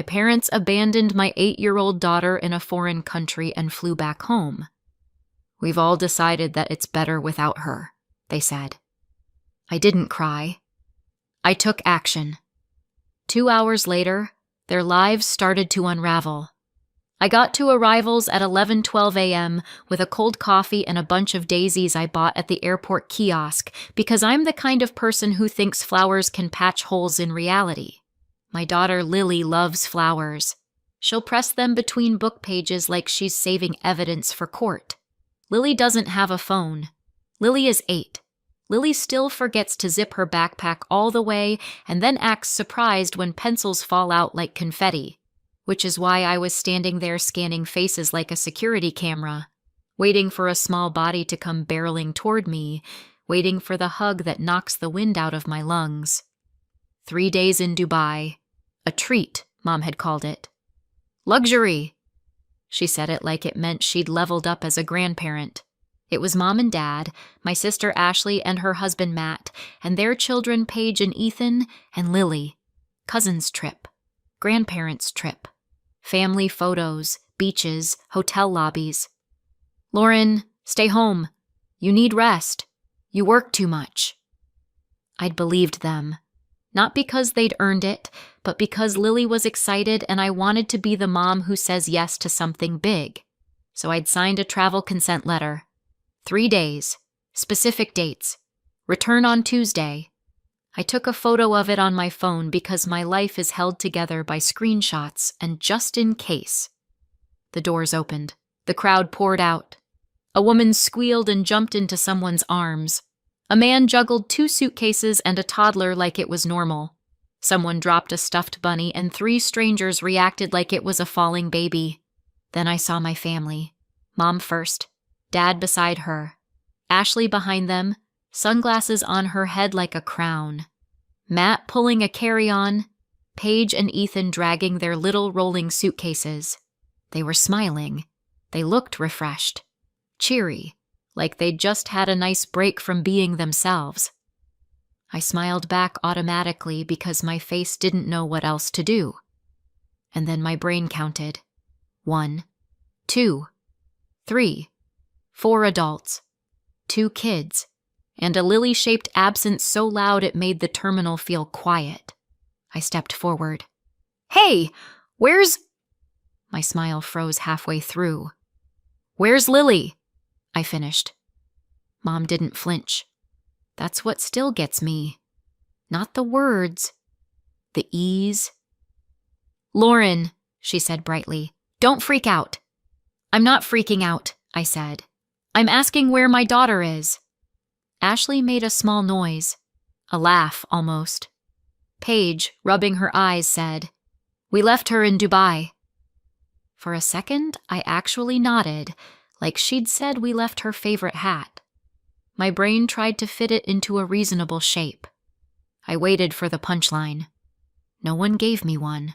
My parents abandoned my 8-year-old daughter in a foreign country and flew back home. We've all decided that it's better without her, they said. I didn't cry. I took action. 2 hours later, their lives started to unravel. I got to arrivals at 11:12 a.m. with a cold coffee and a bunch of daisies I bought at the airport kiosk because I'm the kind of person who thinks flowers can patch holes in reality. My daughter Lily loves flowers. She'll press them between book pages like she's saving evidence for court. Lily doesn't have a phone. Lily is 8. Lily still forgets to zip her backpack all the way and then acts surprised when pencils fall out like confetti, which is why I was standing there scanning faces like a security camera, waiting for a small body to come barreling toward me, waiting for the hug that knocks the wind out of my lungs. 3 days in Dubai. A treat, Mom had called it. Luxury. She said it like it meant she'd leveled up as a grandparent. It was Mom and Dad, my sister Ashley and her husband Matt, and their children Paige and Ethan, and Lily. Cousins trip. Grandparents trip. Family photos, beaches, hotel lobbies. Lauren, stay home. You need rest. You work too much. I'd believed them. Not because they'd earned it, but because Lily was excited and I wanted to be the mom who says yes to something big. So I'd signed a travel consent letter. 3 days. Specific dates. Return on Tuesday. I took a photo of it on my phone because my life is held together by screenshots and just in case. The doors opened. The crowd poured out. A woman squealed and jumped into someone's arms. A man juggled 2 suitcases and a toddler like it was normal. Someone dropped a stuffed bunny and 3 strangers reacted like it was a falling baby. Then I saw my family. Mom first, Dad beside her, Ashley behind them, sunglasses on her head like a crown, Matt pulling a carry-on, Paige and Ethan dragging their little rolling suitcases. They were smiling. They looked refreshed, cheery, like they'd just had a nice break from being themselves. I smiled back automatically because my face didn't know what else to do. And then my brain counted. 1, 2, 3, 4 adults, 2 kids, and a lily-shaped absence so loud it made the terminal feel quiet. I stepped forward. Hey, where's... My smile froze halfway through. Where's Lily? I finished. Mom didn't flinch. That's what still gets me. Not the words. The ease. Lauren, she said brightly, don't freak out. I'm not freaking out, I said. I'm asking where my daughter is. Ashley made a small noise. A laugh, almost. Paige, rubbing her eyes, said, We left her in Dubai. For a second, I actually nodded, like she'd said we left her favorite hat. My brain tried to fit it into a reasonable shape. I waited for the punchline. No one gave me one.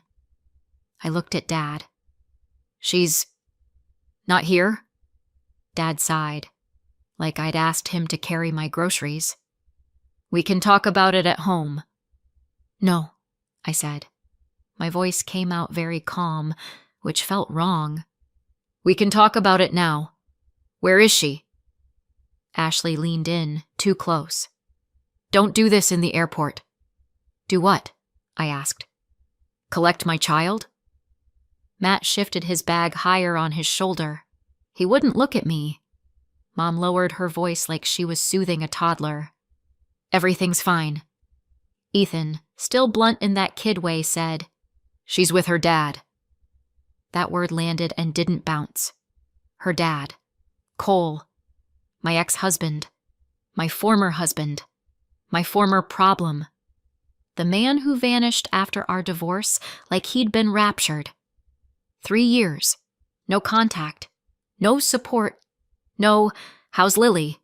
I looked at Dad. She's not here? Dad sighed, like I'd asked him to carry my groceries. We can talk about it at home. No, I said. My voice came out very calm, which felt wrong. We can talk about it now. Where is she? Ashley leaned in, too close. Don't do this in the airport. Do what? I asked. Collect my child? Matt shifted his bag higher on his shoulder. He wouldn't look at me. Mom lowered her voice like she was soothing a toddler. Everything's fine. Ethan, still blunt in that kid way, said, She's with her dad. That word landed and didn't bounce. Her dad. Cole. My ex-husband. My former husband. My former problem. The man who vanished after our divorce like he'd been raptured. 3 years. No contact. No support. No, how's Lily?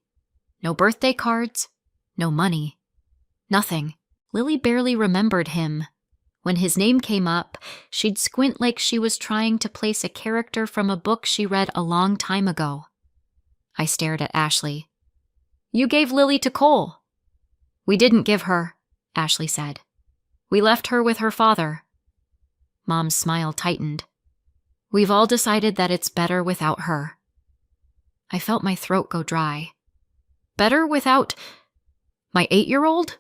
No birthday cards. No money. Nothing. Lily barely remembered him. When his name came up, she'd squint like she was trying to place a character from a book she read a long time ago. I stared at Ashley. You gave Lily to Cole. We didn't give her, Ashley said. We left her with her father. Mom's smile tightened. We've all decided that it's better without her. I felt my throat go dry. Better without my 8-year-old?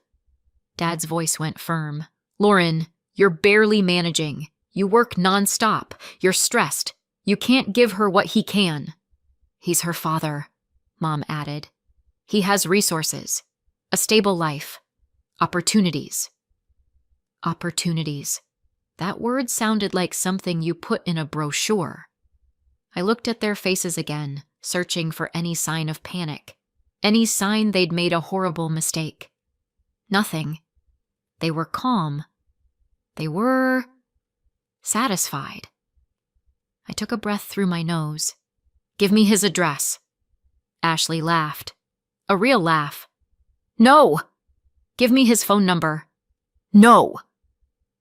Dad's voice went firm. Lauren, you're barely managing. You work nonstop. You're stressed. You can't give her what he can. He's her father, Mom added. He has resources, a stable life, opportunities. Opportunities. That word sounded like something you put in a brochure. I looked at their faces again, searching for any sign of panic, any sign they'd made a horrible mistake. Nothing. They were calm. They were satisfied. I took a breath through my nose. Give me his address. Ashley laughed. A real laugh. No! Give me his phone number. No!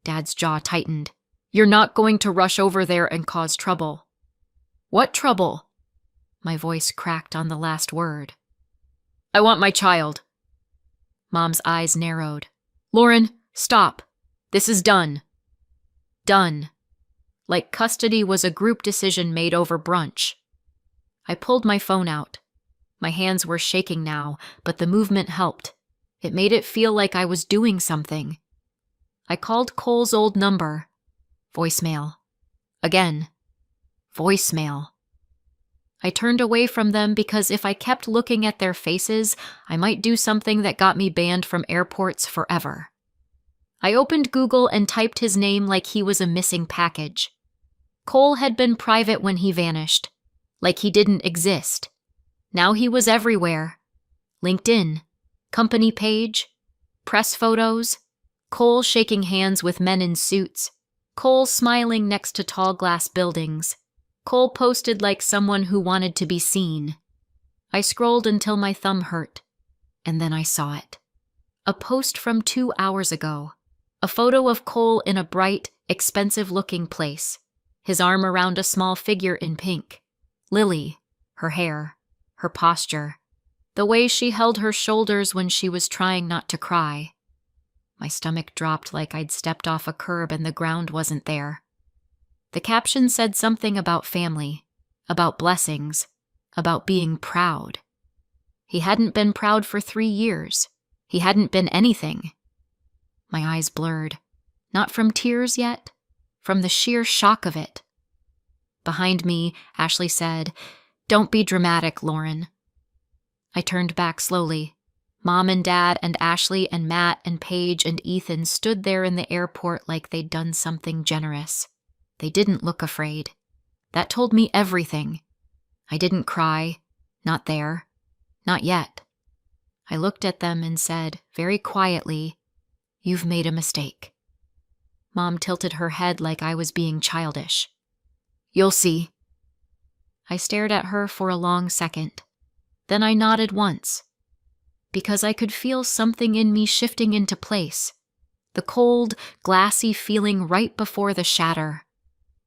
Dad's jaw tightened. You're not going to rush over there and cause trouble. What trouble? My voice cracked on the last word. I want my child. Mom's eyes narrowed. Lauren, stop. This is done. Done. Like custody was a group decision made over brunch. I pulled my phone out. My hands were shaking now, but the movement helped. It made it feel like I was doing something. I called Cole's old number. Voicemail. Again. Voicemail. I turned away from them because if I kept looking at their faces, I might do something that got me banned from airports forever. I opened Google and typed his name like he was a missing package. Cole had been private when he vanished, like he didn't exist. Now he was everywhere. LinkedIn, company page, press photos, Cole shaking hands with men in suits, Cole smiling next to tall glass buildings. Cole posted like someone who wanted to be seen. I scrolled until my thumb hurt, and then I saw it. A post from 2 hours ago. A photo of Cole in a bright, expensive-looking place, his arm around a small figure in pink. Lily, her hair, her posture, the way she held her shoulders when she was trying not to cry. My stomach dropped like I'd stepped off a curb and the ground wasn't there. The caption said something about family, about blessings, about being proud. He hadn't been proud for 3 years. He hadn't been anything. My eyes blurred, not from tears yet, from the sheer shock of it. Behind me, Ashley said, "Don't be dramatic, Lauren." I turned back slowly. Mom and Dad and Ashley and Matt and Paige and Ethan stood there in the airport like they'd done something generous. They didn't look afraid. That told me everything. I didn't cry. Not there. Not yet. I looked at them and said, very quietly, "You've made a mistake." Mom tilted her head like I was being childish. "You'll see." I stared at her for a long second. Then I nodded once, because I could feel something in me shifting into place, the cold, glassy feeling right before the shatter.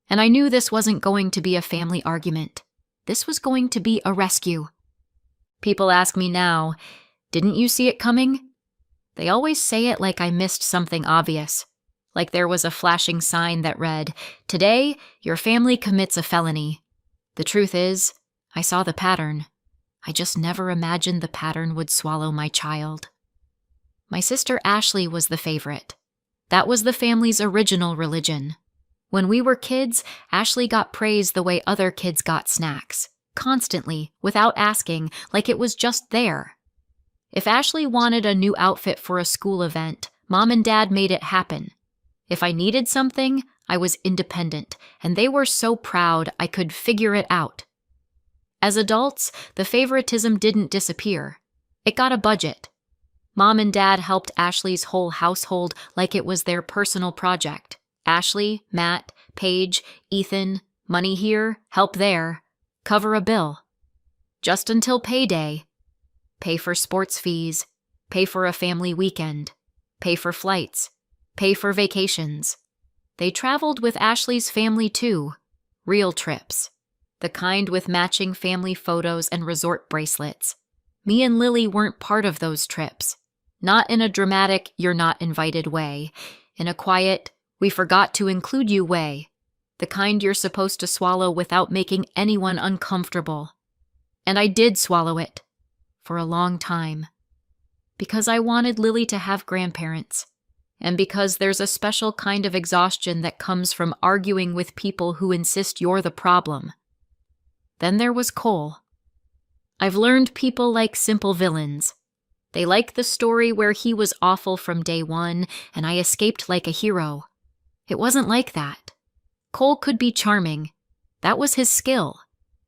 And I knew this wasn't going to be a family argument. This was going to be a rescue. People ask me now, "Didn't you see it coming?" They always say it like I missed something obvious, like there was a flashing sign that read, "Today, your family commits a felony." The truth is, I saw the pattern. I just never imagined the pattern would swallow my child. My sister Ashley was the favorite. That was the family's original religion. When we were kids, Ashley got praise the way other kids got snacks, constantly, without asking, like it was just there. If Ashley wanted a new outfit for a school event, Mom and Dad made it happen. If I needed something, I was independent, and they were so proud I could figure it out. As adults, the favoritism didn't disappear. It got a budget. Mom and Dad helped Ashley's whole household like it was their personal project. Ashley, Matt, Paige, Ethan, money here, help there, cover a bill. Just until payday. Pay for sports fees, pay for a family weekend, pay for flights, pay for vacations. They traveled with Ashley's family too. Real trips. The kind with matching family photos and resort bracelets. Me and Lily weren't part of those trips. Not in a dramatic, you're not invited way. In a quiet, We forgot to include you whey, the kind you're supposed to swallow without making anyone uncomfortable. And I did swallow it, for a long time. Because I wanted Lily to have grandparents, and because there's a special kind of exhaustion that comes from arguing with people who insist you're the problem. Then there was Cole. I've learned people like simple villains. They like the story where he was awful from day one and I escaped like a hero. It wasn't like that. Cole could be charming. That was his skill.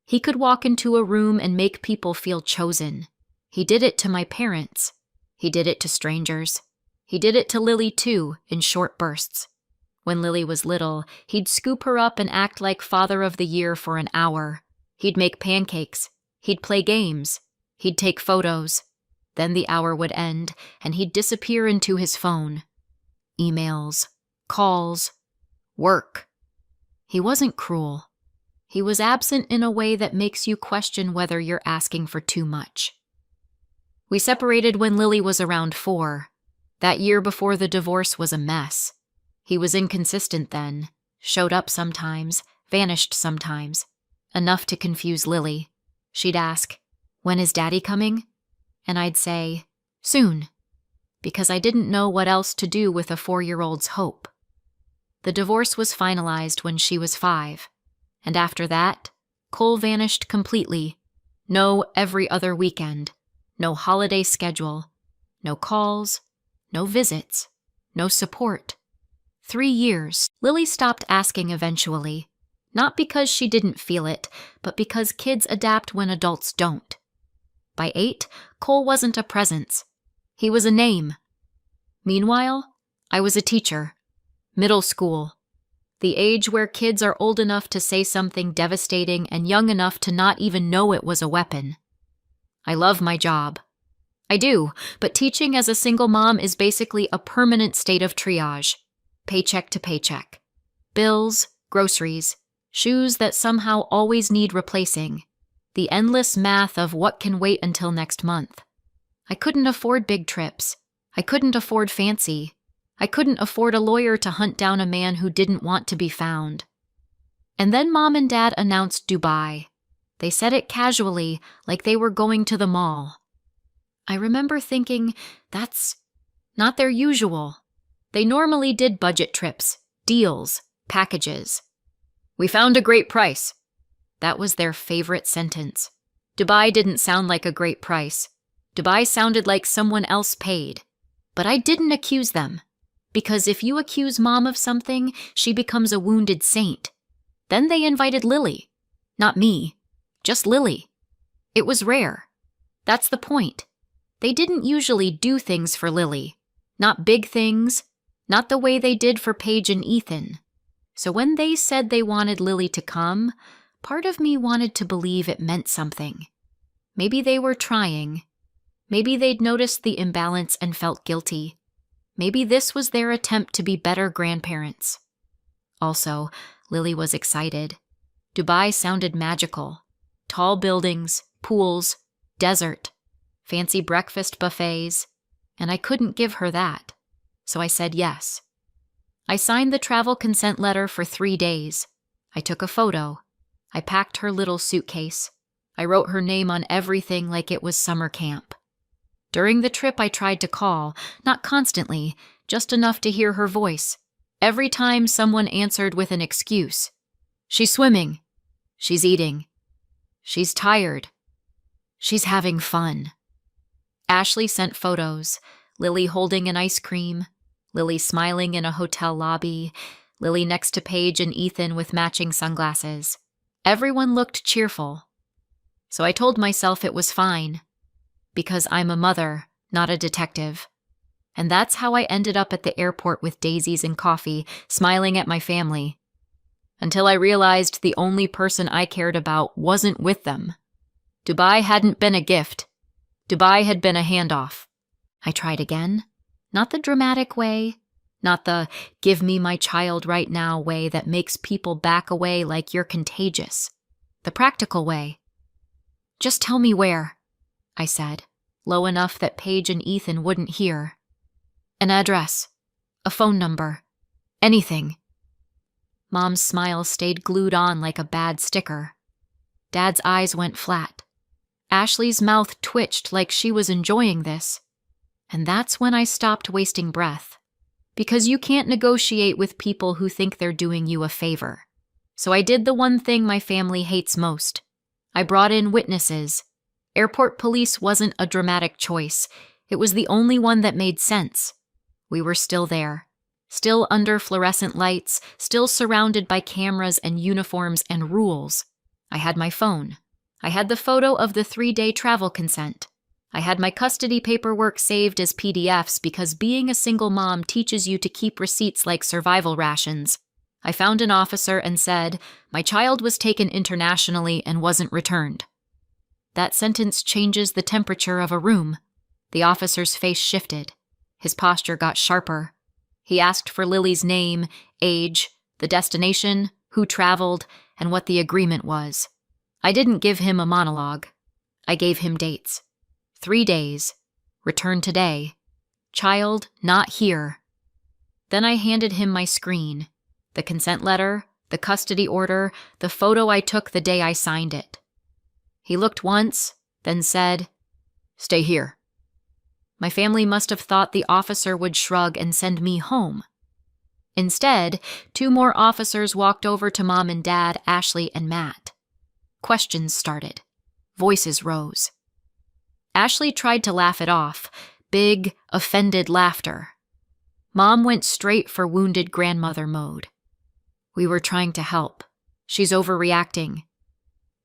He could walk into a room and make people feel chosen. He did it to my parents. He did it to strangers. He did it to Lily too, in short bursts. When Lily was little, he'd scoop her up and act like Father of the Year for an hour. He'd make pancakes. He'd play games. He'd take photos. Then the hour would end, and he'd disappear into his phone. Emails, calls, work. He wasn't cruel. He was absent in a way that makes you question whether you're asking for too much. We separated when Lily was around 4. That year before the divorce was a mess. He was inconsistent then, showed up sometimes, vanished sometimes, enough to confuse Lily. She'd ask, "When is Daddy coming?" And I'd say, "Soon," because I didn't know what else to do with a 4-year-old's hope. The divorce was finalized when she was 5, and after that, Cole vanished completely. No every other weekend, no holiday schedule, no calls, no visits, no support. 3 years. Lily stopped asking eventually, not because she didn't feel it, but because kids adapt when adults don't. By 8, Cole wasn't a presence. He was a name. Meanwhile, I was a teacher. Middle school. The age where kids are old enough to say something devastating and young enough to not even know it was a weapon. I love my job. I do, but teaching as a single mom is basically a permanent state of triage. Paycheck to paycheck. Bills, groceries, shoes that somehow always need replacing. The endless math of what can wait until next month. I couldn't afford big trips. I couldn't afford fancy. I couldn't afford a lawyer to hunt down a man who didn't want to be found. And then Mom and Dad announced Dubai. They said it casually, like they were going to the mall. I remember thinking, that's not their usual. They normally did budget trips, deals, packages. "We found a great price." That was their favorite sentence. Dubai didn't sound like a great price. Dubai sounded like someone else paid. But I didn't accuse them. Because if you accuse Mom of something, she becomes a wounded saint. Then they invited Lily. Not me. Just Lily. It was rare. That's the point. They didn't usually do things for Lily. Not big things. Not the way they did for Paige and Ethan. So when they said they wanted Lily to come, part of me wanted to believe it meant something. Maybe they were trying. Maybe they'd noticed the imbalance and felt guilty. Maybe this was their attempt to be better grandparents. Also, Lily was excited. Dubai sounded magical. Tall buildings, pools, desert, fancy breakfast buffets, and I couldn't give her that. So I said yes. I signed the travel consent letter for 3 days. I took a photo. I packed her little suitcase. I wrote her name on everything like it was summer camp. During the trip, I tried to call, not constantly, just enough to hear her voice. Every time someone answered with an excuse. She's swimming. She's eating. She's tired. She's having fun. Ashley sent photos. Lily holding an ice cream. Lily smiling in a hotel lobby. Lily next to Paige and Ethan with matching sunglasses. Everyone looked cheerful. So I told myself it was fine. Because I'm a mother, not a detective. And that's how I ended up at the airport with daisies and coffee, smiling at my family. Until I realized the only person I cared about wasn't with them. Dubai hadn't been a gift. Dubai had been a handoff. I tried again. Not the dramatic way. Not the give me my child right now way that makes people back away like you're contagious. The practical way. Just tell me where, I said, low enough that Paige and Ethan wouldn't hear. An address. A phone number. Anything. Mom's smile stayed glued on like a bad sticker. Dad's eyes went flat. Ashley's mouth twitched like she was enjoying this. And that's when I stopped wasting breath. Because you can't negotiate with people who think they're doing you a favor. So I did the one thing my family hates most. I brought in witnesses. Airport police wasn't a dramatic choice. It was the only one that made sense. We were still there. Still under fluorescent lights, still surrounded by cameras and uniforms and rules. I had my phone. I had the photo of the 3-day travel consent. I had my custody paperwork saved as PDFs because being a single mom teaches you to keep receipts like survival rations. I found an officer and said, "My child was taken internationally and wasn't returned." That sentence changes the temperature of a room. The officer's face shifted. His posture got sharper. He asked for Lily's name, age, the destination, who traveled, and what the agreement was. I didn't give him a monologue. I gave him dates. 3 days. Return today. Child not here. Then I handed him my screen, the consent letter, the custody order, the photo I took the day I signed it. He looked once, then said, "Stay here." My family must have thought the officer would shrug and send me home. Instead, 2 more officers walked over to Mom and Dad, Ashley and Matt. Questions started. Voices rose. Ashley tried to laugh it off, big, offended laughter. Mom went straight for wounded grandmother mode. We were trying to help. She's overreacting.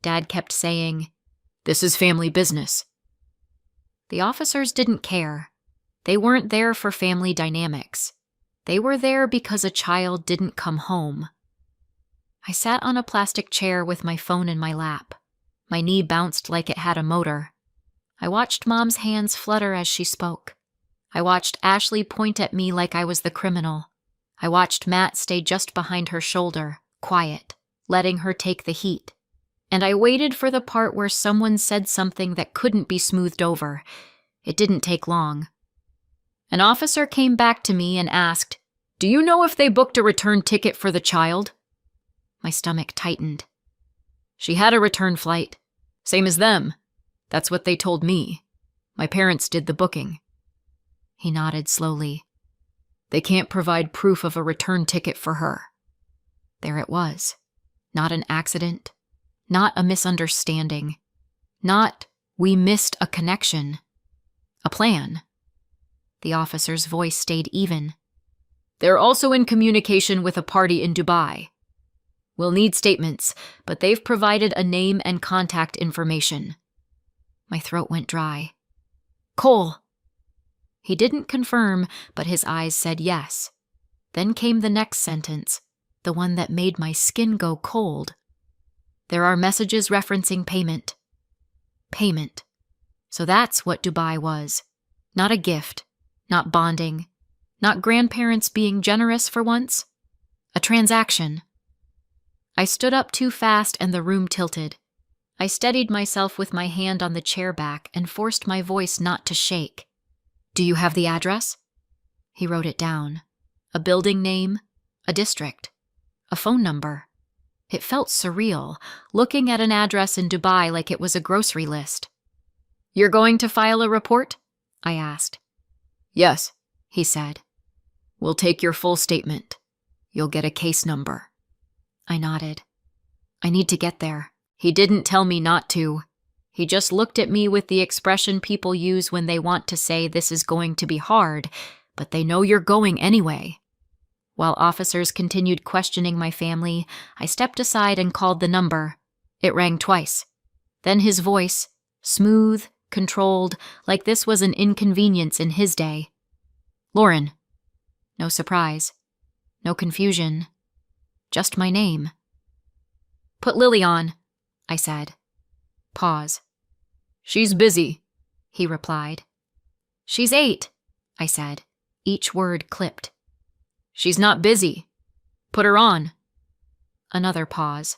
Dad kept saying, "This is family business." The officers didn't care. They weren't there for family dynamics. They were there because a child didn't come home. I sat on a plastic chair with my phone in my lap. My knee bounced like it had a motor. I watched Mom's hands flutter as she spoke. I watched Ashley point at me like I was the criminal. I watched Matt stay just behind her shoulder, quiet, letting her take the heat. And I waited for the part where someone said something that couldn't be smoothed over. It didn't take long. An officer came back to me and asked, "Do you know if they booked a return ticket for the child?" My stomach tightened. "She had a return flight. Same as them. That's what they told me. My parents did the booking." He nodded slowly. "They can't provide proof of a return ticket for her." There it was. Not an accident. Not a misunderstanding. Not, "We missed a connection." A plan. The officer's voice stayed even. "They're also in communication with a party in Dubai. We'll need statements, but they've provided a name and contact information." My throat went dry. "Cole." He didn't confirm, but his eyes said yes. Then came the next sentence, the one that made my skin go cold. "There are messages referencing payment." Payment. So that's what Dubai was. Not a gift. Not bonding. Not grandparents being generous for once. A transaction. I stood up too fast and the room tilted. I steadied myself with my hand on the chair back and forced my voice not to shake. "Do you have the address?" He wrote it down. A building name, a district, a phone number. It felt surreal, looking at an address in Dubai like it was a grocery list. "You're going to file a report?" I asked. "Yes," he said. "We'll take your full statement. You'll get a case number." I nodded. "I need to get there." He didn't tell me not to. He just looked at me with the expression people use when they want to say this is going to be hard, but they know you're going anyway. While officers continued questioning my family, I stepped aside and called the number. It rang twice. Then his voice, smooth, controlled, like this was an inconvenience in his day. "Lauren." No surprise. No confusion. Just my name. "Put Lily on," I said. Pause. "She's busy," he replied. "She's 8, I said, each word clipped. "She's not busy. Put her on." Another pause.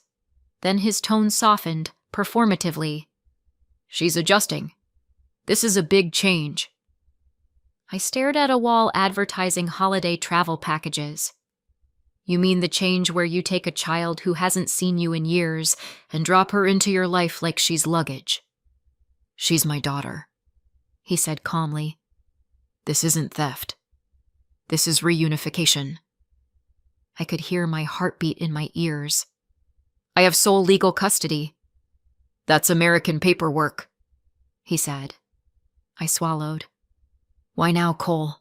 Then his tone softened, performatively. "She's adjusting. This is a big change." I stared at a wall advertising holiday travel packages. You mean the change where you take a child who hasn't seen you in years and drop her into your life like she's luggage. She's my daughter, he said calmly. This isn't theft. This is reunification. I could hear my heartbeat in my ears. I have sole legal custody. That's American paperwork, he said. I swallowed. Why now, Cole?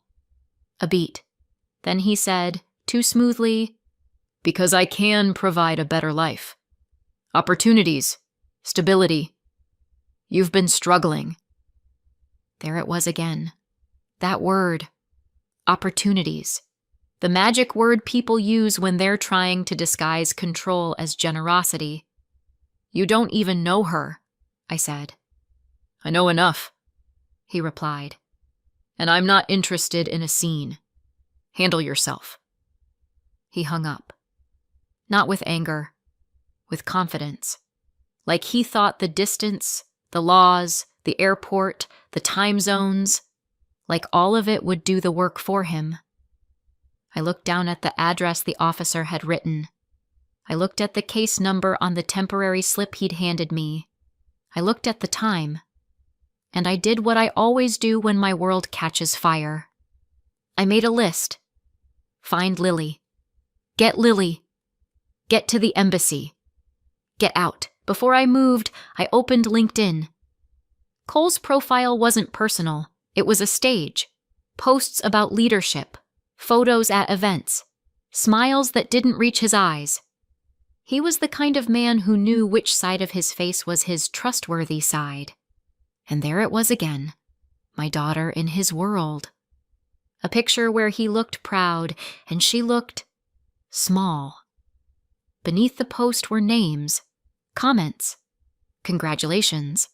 A beat. Then he said, too smoothly, because I can provide a better life. Opportunities. Stability. You've been struggling. There it was again. That word. Opportunities. The magic word people use when they're trying to disguise control as generosity. You don't even know her, I said. I know enough, he replied. And I'm not interested in a scene. Handle yourself. He hung up. Not with anger, with confidence. Like he thought the distance, the laws, the airport, the time zones, like all of it would do the work for him. I looked down at the address the officer had written. I looked at the case number on the temporary slip he'd handed me. I looked at the time. And I did what I always do when my world catches fire. I made a list. Find Lily. Get Lily. Get to the embassy. Get out. Before I moved, I opened LinkedIn. Cole's profile wasn't personal. It was a stage. Posts about leadership. Photos at events. Smiles that didn't reach his eyes. He was the kind of man who knew which side of his face was his trustworthy side. And there it was again, my daughter in his world. A picture where he looked proud and she looked small. Beneath the post were names, comments, congratulations,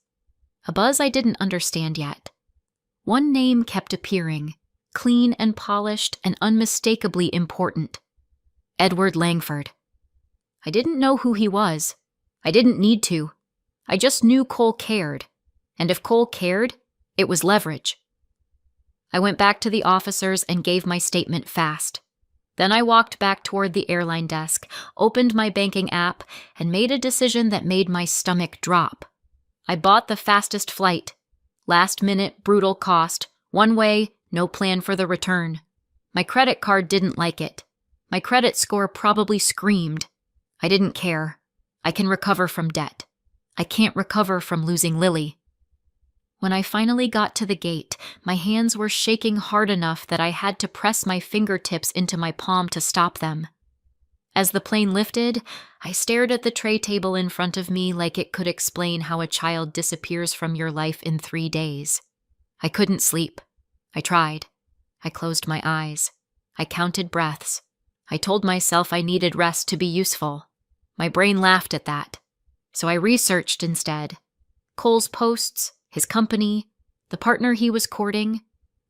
a buzz I didn't understand yet. One name kept appearing, clean and polished and unmistakably important. Edward Langford. I didn't know who he was. I didn't need to. I just knew Cole cared. And if Cole cared, it was leverage. I went back to the officers and gave my statement fast. Then I walked back toward the airline desk, opened my banking app, and made a decision that made my stomach drop. I bought the fastest flight. Last minute, brutal cost. One way, no plan for the return. My credit card didn't like it. My credit score probably screamed. I didn't care. I can recover from debt. I can't recover from losing Lily. When I finally got to the gate, my hands were shaking hard enough that I had to press my fingertips into my palm to stop them. As the plane lifted, I stared at the tray table in front of me like it could explain how a child disappears from your life in 3 days. I couldn't sleep. I tried. I closed my eyes. I counted breaths. I told myself I needed rest to be useful. My brain laughed at that. So I researched instead. Cole's posts, his company, the partner he was courting,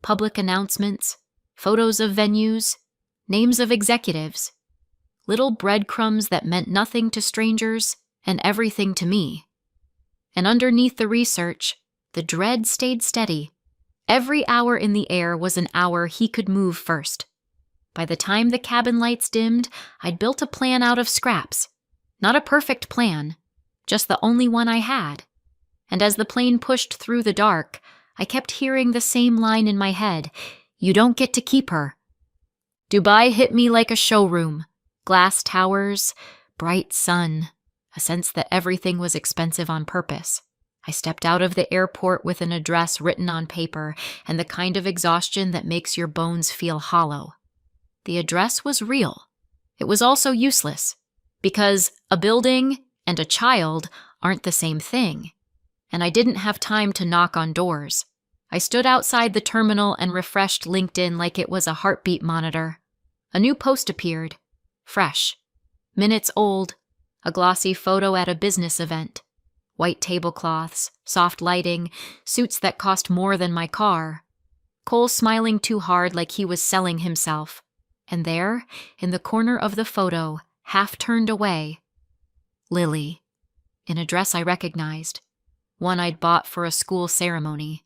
public announcements, photos of venues, names of executives, little breadcrumbs that meant nothing to strangers and everything to me. And underneath the research, the dread stayed steady. Every hour in the air was an hour he could move first. By the time the cabin lights dimmed, I'd built a plan out of scraps. Not a perfect plan, just the only one I had. And as the plane pushed through the dark, I kept hearing the same line in my head, "You don't get to keep her." Dubai hit me like a showroom. Glass towers, bright sun, a sense that everything was expensive on purpose. I stepped out of the airport with an address written on paper and the kind of exhaustion that makes your bones feel hollow. The address was real. It was also useless, because a building and a child aren't the same thing. And I didn't have time to knock on doors. I stood outside the terminal and refreshed LinkedIn like it was a heartbeat monitor. A new post appeared. Fresh. Minutes old. A glossy photo at a business event. White tablecloths, soft lighting, suits that cost more than my car. Cole smiling too hard like he was selling himself. And there, in the corner of the photo, half turned away, Lily, in a dress I recognized. One I'd bought for a school ceremony.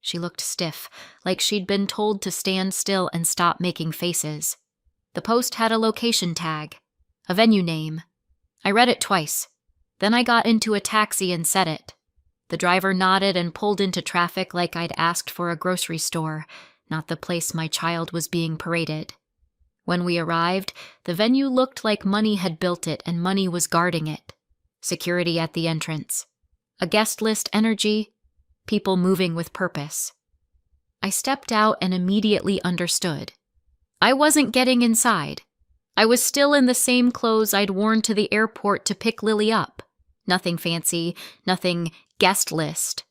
She looked stiff, like she'd been told to stand still and stop making faces. The post had a location tag, a venue name. I read it twice. Then I got into a taxi and said it. The driver nodded and pulled into traffic like I'd asked for a grocery store, not the place my child was being paraded. When we arrived, the venue looked like money had built it and money was guarding it. Security at the entrance. A guest list energy. People moving with purpose. I stepped out and immediately understood. I wasn't getting inside. I was still in the same clothes I'd worn to the airport to pick Lily up. Nothing fancy, nothing guest list.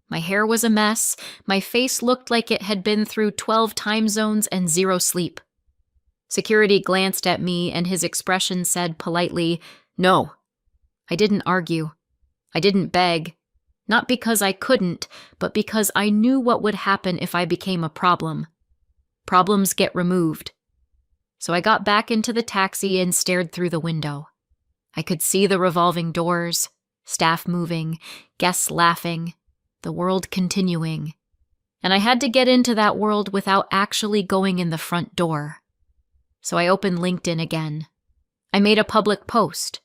My hair was a mess, my face looked like it had been through 12 time zones and 0 sleep. Security glanced at me and his expression said politely, "No." I didn't argue. I didn't beg. Not because I couldn't, but because I knew what would happen if I became a problem. Problems get removed. So I got back into the taxi and stared through the window. I could see the revolving doors, staff moving, guests laughing, the world continuing. And I had to get into that world without actually going in the front door. So I opened LinkedIn again. I made a public post.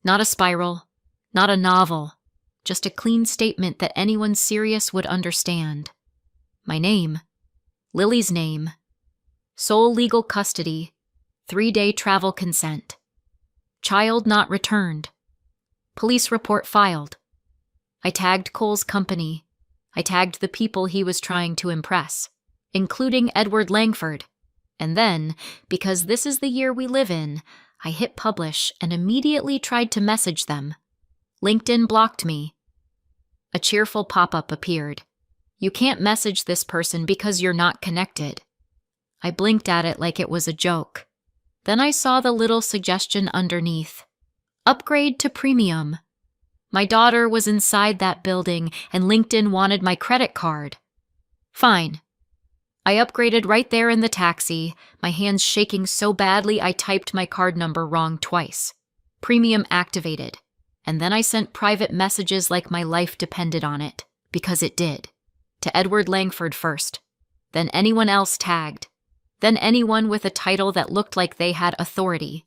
Not a spiral, not a novel, just a clean statement that anyone serious would understand. My name, Lily's name, sole legal custody, 3-day travel consent, child not returned, police report filed. I tagged Cole's company. I tagged the people he was trying to impress, including Edward Langford. And then, because this is the year we live in, I hit publish and immediately tried to message them. LinkedIn blocked me. A cheerful pop-up appeared. You can't message this person because you're not connected. I blinked at it like it was a joke. Then I saw the little suggestion underneath. Upgrade to premium. My daughter was inside that building and LinkedIn wanted my credit card. Fine. I upgraded right there in the taxi, my hands shaking so badly I typed my card number wrong twice. Premium activated. And then I sent private messages like my life depended on it, because it did. To Edward Langford first, then anyone else tagged, then anyone with a title that looked like they had authority.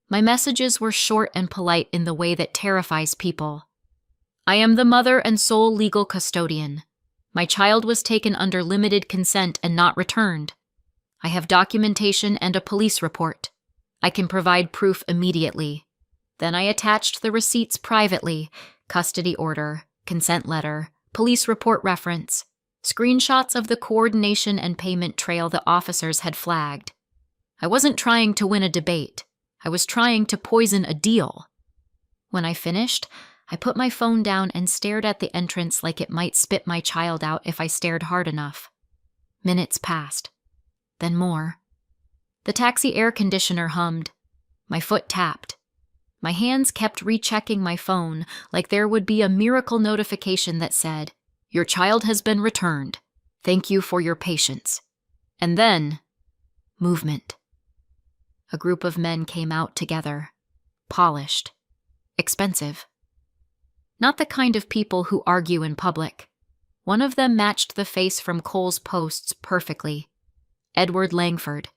My messages were short and polite in the way that terrifies people. I am the mother and sole legal custodian. My child was taken under limited consent and not returned. I have documentation and a police report. I can provide proof immediately. Then I attached the receipts privately, custody order, consent letter, police report reference, screenshots of the coordination and payment trail the officers had flagged. I wasn't trying to win a debate. I was trying to poison a deal. When I finished, I put my phone down and stared at the entrance like it might spit my child out if I stared hard enough. Minutes passed. Then more. The taxi air conditioner hummed. My foot tapped. My hands kept rechecking my phone like there would be a miracle notification that said, "Your child has been returned. Thank you for your patience." And then, movement. A group of men came out together. Polished. Expensive. Not the kind of people who argue in public. One of them matched the face from Cole's posts perfectly. Edward Langford.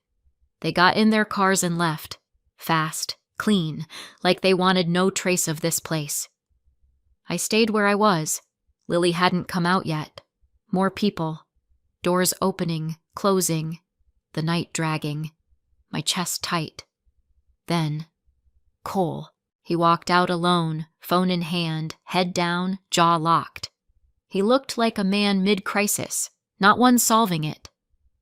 They got in their cars and left. Fast, clean, like they wanted no trace of this place. I stayed where I was. Lily hadn't come out yet. More people. Doors opening, closing. The night dragging. My chest tight. Then, Cole. He walked out alone, phone in hand, head down, jaw locked. He looked like a man mid-crisis, not one solving it.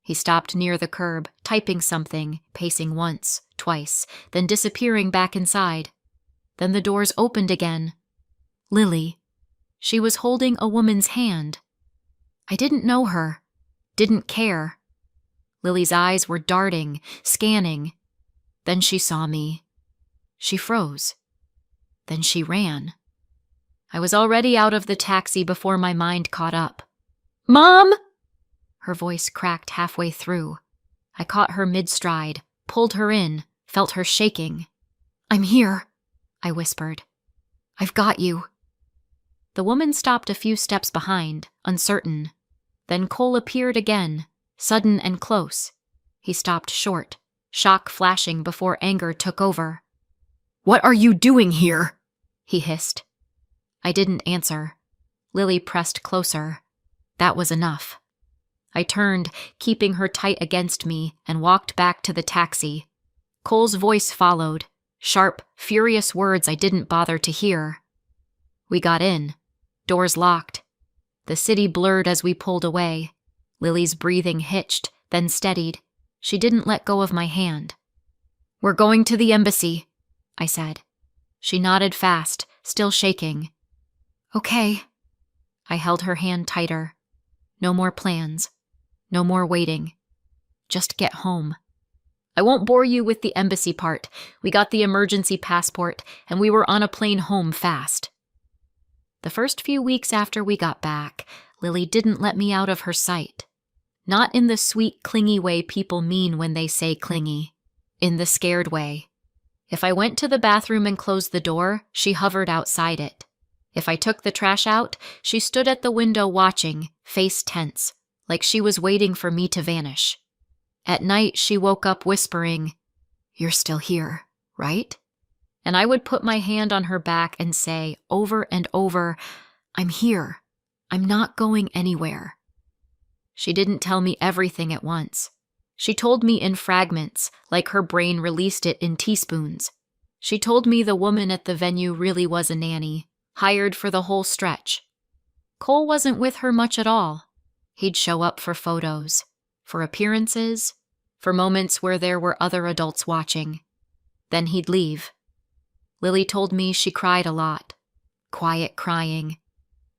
He stopped near the curb, typing something, pacing once, twice, then disappearing back inside. Then the doors opened again. Lily. She was holding a woman's hand. I didn't know her, didn't care. Lily's eyes were darting, scanning. Then she saw me. She froze. Then she ran. I was already out of the taxi before my mind caught up. "Mom!" Her voice cracked halfway through. I caught her mid-stride, pulled her in, felt her shaking. "I'm here," I whispered. "I've got you." The woman stopped a few steps behind, uncertain. Then Cole appeared again, sudden and close. He stopped short, shock flashing before anger took over. "What are you doing here?" he hissed. I didn't answer. Lily pressed closer. That was enough. I turned, keeping her tight against me, and walked back to the taxi. Cole's voice followed, sharp, furious words I didn't bother to hear. We got in. Doors locked. The city blurred as we pulled away. Lily's breathing hitched, then steadied. She didn't let go of my hand. "We're going to the embassy," I said. She nodded fast, still shaking. "Okay." I held her hand tighter. No more plans. No more waiting. Just get home. I won't bore you with the embassy part. We got the emergency passport, and we were on a plane home fast. The first few weeks after we got back, Lily didn't let me out of her sight. Not in the sweet, clingy way people mean when they say clingy. In the scared way. If I went to the bathroom and closed the door, she hovered outside it. If I took the trash out, she stood at the window watching, face tense, like she was waiting for me to vanish. At night, she woke up whispering, "You're still here, right?" And I would put my hand on her back and say, over and over, "I'm here. I'm not going anywhere." She didn't tell me everything at once. She told me in fragments, like her brain released it in teaspoons. She told me the woman at the venue really was a nanny, hired for the whole stretch. Cole wasn't with her much at all. He'd show up for photos, for appearances, for moments where there were other adults watching. Then he'd leave. Lily told me she cried a lot. Quiet crying.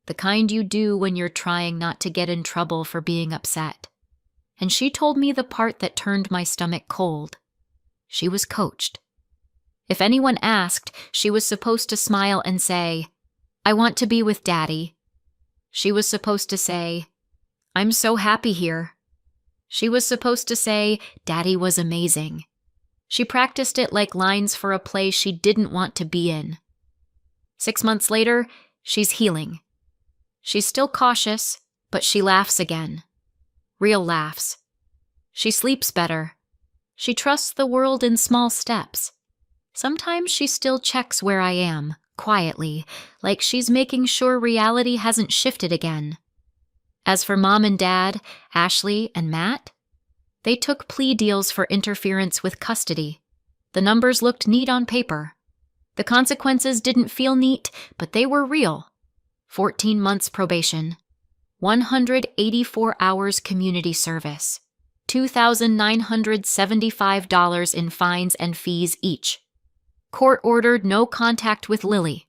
The kind you do when you're trying not to get in trouble for being upset. And she told me the part that turned my stomach cold. She was coached. If anyone asked, she was supposed to smile and say, "I want to be with Daddy." She was supposed to say, "I'm so happy here." She was supposed to say, "Daddy was amazing." She practiced it like lines for a play she didn't want to be in. 6 months later, she's healing. She's still cautious, but she laughs again. Real laughs. She sleeps better. She trusts the world in small steps. Sometimes she still checks where I am, quietly, like she's making sure reality hasn't shifted again. As for Mom and Dad, Ashley and Matt, they took plea deals for interference with custody. The numbers looked neat on paper. The consequences didn't feel neat, but they were real. 14 months probation, 184 hours community service, $2,975 in fines and fees each. Court ordered no contact with Lily.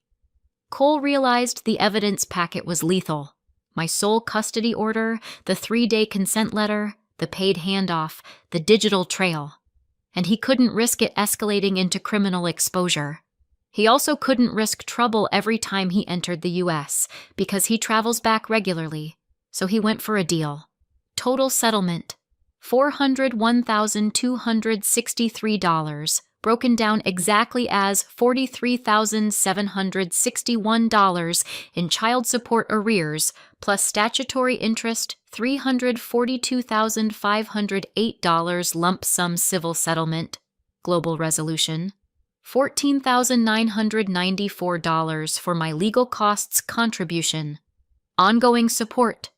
Cole realized the evidence packet was lethal. My sole custody order, the 3-day consent letter, the paid handoff, the digital trail. And he couldn't risk it escalating into criminal exposure. He also couldn't risk trouble every time he entered the U.S. because he travels back regularly, so he went for a deal. Total settlement, $401,263, broken down exactly as $43,761 in child support arrears, plus statutory interest, $342,508 lump sum civil settlement, global resolution, $14,994 for my legal costs contribution, ongoing support,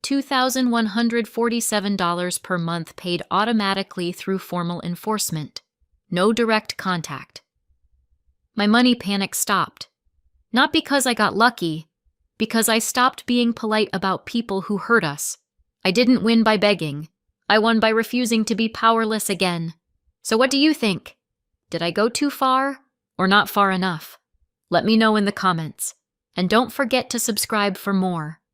$2,147 per month paid automatically through formal enforcement. No direct contact. My money panic stopped. Not because I got lucky, because I stopped being polite about people who hurt us. I didn't win by begging. I won by refusing to be powerless again. So what do you think? Did I go too far or not far enough? Let me know in the comments. And don't forget to subscribe for more.